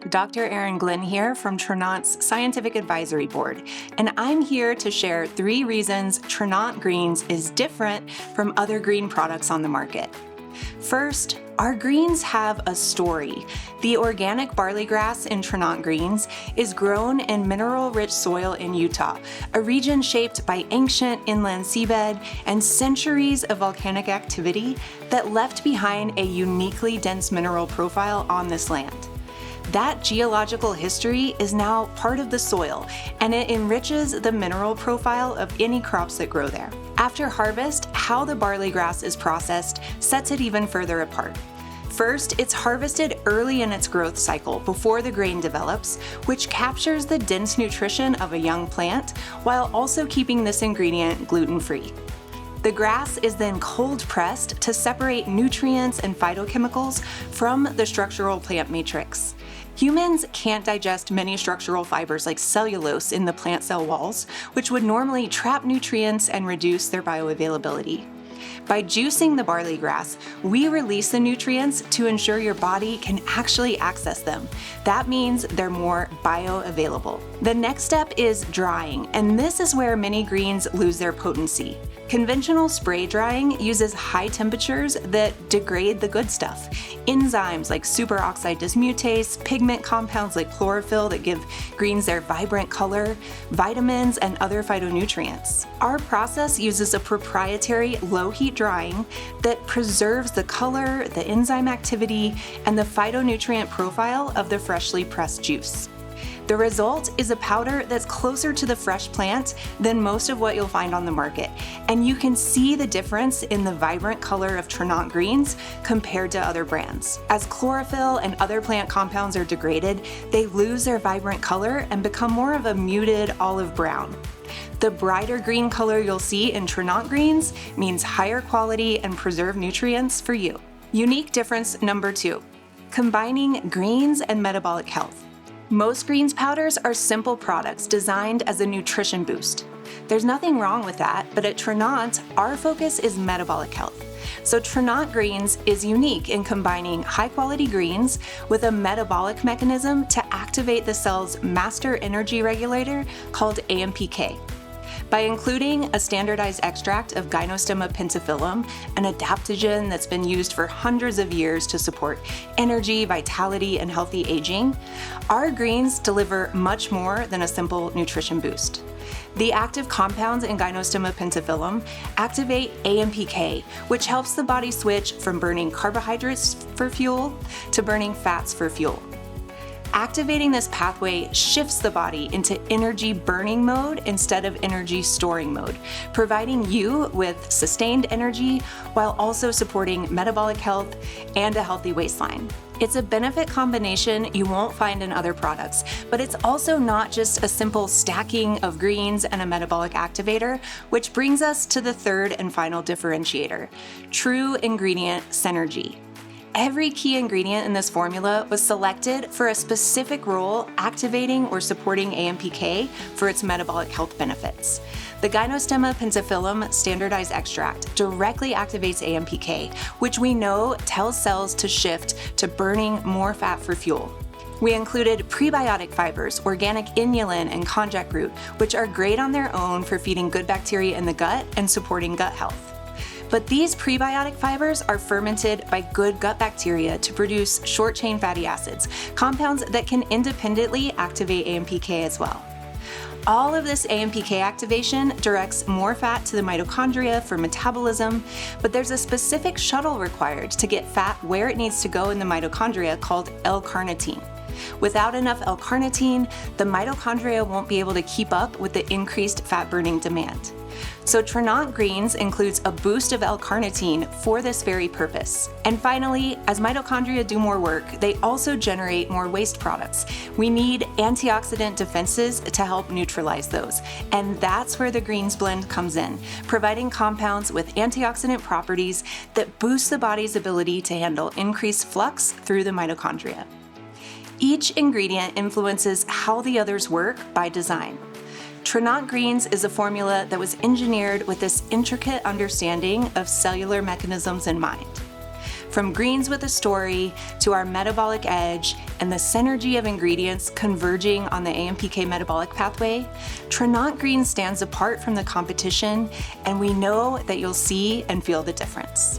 Dr. Erin Glynn here from Tranont's Scientific Advisory Board, and I'm here to share 3 reasons Tranont Greens is different from other green products on the market. First, our greens have a story. The organic barley grass in Tranont Greens is grown in mineral-rich soil in Utah, a region shaped by ancient inland seabed and centuries of volcanic activity that left behind a uniquely dense mineral profile on this land. That geological history is now part of the soil, and it enriches the mineral profile of any crops that grow there. After harvest, how the barley grass is processed sets it even further apart. First, it's harvested early in its growth cycle before the grain develops, which captures the dense nutrition of a young plant while also keeping this ingredient gluten-free. The grass is then cold pressed to separate nutrients and phytochemicals from the structural plant matrix. Humans can't digest many structural fibers like cellulose in the plant cell walls, which would normally trap nutrients and reduce their bioavailability. By juicing the barley grass, we release the nutrients to ensure your body can actually access them. That means they're more bioavailable. The next step is drying, and this is where many greens lose their potency. Conventional spray drying uses high temperatures that degrade the good stuff. Enzymes like superoxide dismutase, pigment compounds like chlorophyll that give greens their vibrant color, vitamins, and other phytonutrients. Our process uses a proprietary low-heat drying that preserves the color, the enzyme activity, and the phytonutrient profile of the freshly pressed juice. The result is a powder that's closer to the fresh plant than most of what you'll find on the market, and you can see the difference in the vibrant color of Tranont Greens compared to other brands. As chlorophyll and other plant compounds are degraded, they lose their vibrant color and become more of a muted olive brown. The brighter green color you'll see in Tranont Greens means higher quality and preserved nutrients for you. Unique difference number 2, combining greens and metabolic health. Most greens powders are simple products designed as a nutrition boost. There's nothing wrong with that, but at Tranont, our focus is metabolic health. So Tranont Greens is unique in combining high-quality greens with a metabolic mechanism to activate the cell's master energy regulator called AMPK. By including a standardized extract of Gynostemma pentaphyllum, an adaptogen that's been used for hundreds of years to support energy, vitality, and healthy aging, our greens deliver much more than a simple nutrition boost. The active compounds in Gynostemma pentaphyllum activate AMPK, which helps the body switch from burning carbohydrates for fuel to burning fats for fuel. Activating this pathway shifts the body into energy burning mode instead of energy storing mode, providing you with sustained energy while also supporting metabolic health and a healthy waistline. It's a benefit combination you won't find in other products, but it's also not just a simple stacking of greens and a metabolic activator, which brings us to the third and final differentiator, true ingredient synergy. Every key ingredient in this formula was selected for a specific role activating or supporting AMPK for its metabolic health benefits. The Gynostemma pentaphyllum standardized extract directly activates AMPK, which we know tells cells to shift to burning more fat for fuel. We included prebiotic fibers, organic inulin, and konjac root, which are great on their own for feeding good bacteria in the gut and supporting gut health. But these prebiotic fibers are fermented by good gut bacteria to produce short-chain fatty acids, compounds that can independently activate AMPK as well. All of this AMPK activation directs more fat to the mitochondria for metabolism, but there's a specific shuttle required to get fat where it needs to go in the mitochondria called L-carnitine. Without enough L-carnitine, the mitochondria won't be able to keep up with the increased fat-burning demand. So Tranont Greens includes a boost of L-carnitine for this very purpose. And finally, as mitochondria do more work, they also generate more waste products. We need antioxidant defenses to help neutralize those. And that's where the Greens blend comes in, providing compounds with antioxidant properties that boost the body's ability to handle increased flux through the mitochondria. Each ingredient influences how the others work by design. Tranont Greens is a formula that was engineered with this intricate understanding of cellular mechanisms in mind. From greens with a story to our metabolic edge and the synergy of ingredients converging on the AMPK metabolic pathway, Tranont Greens stands apart from the competition, and we know that you'll see and feel the difference.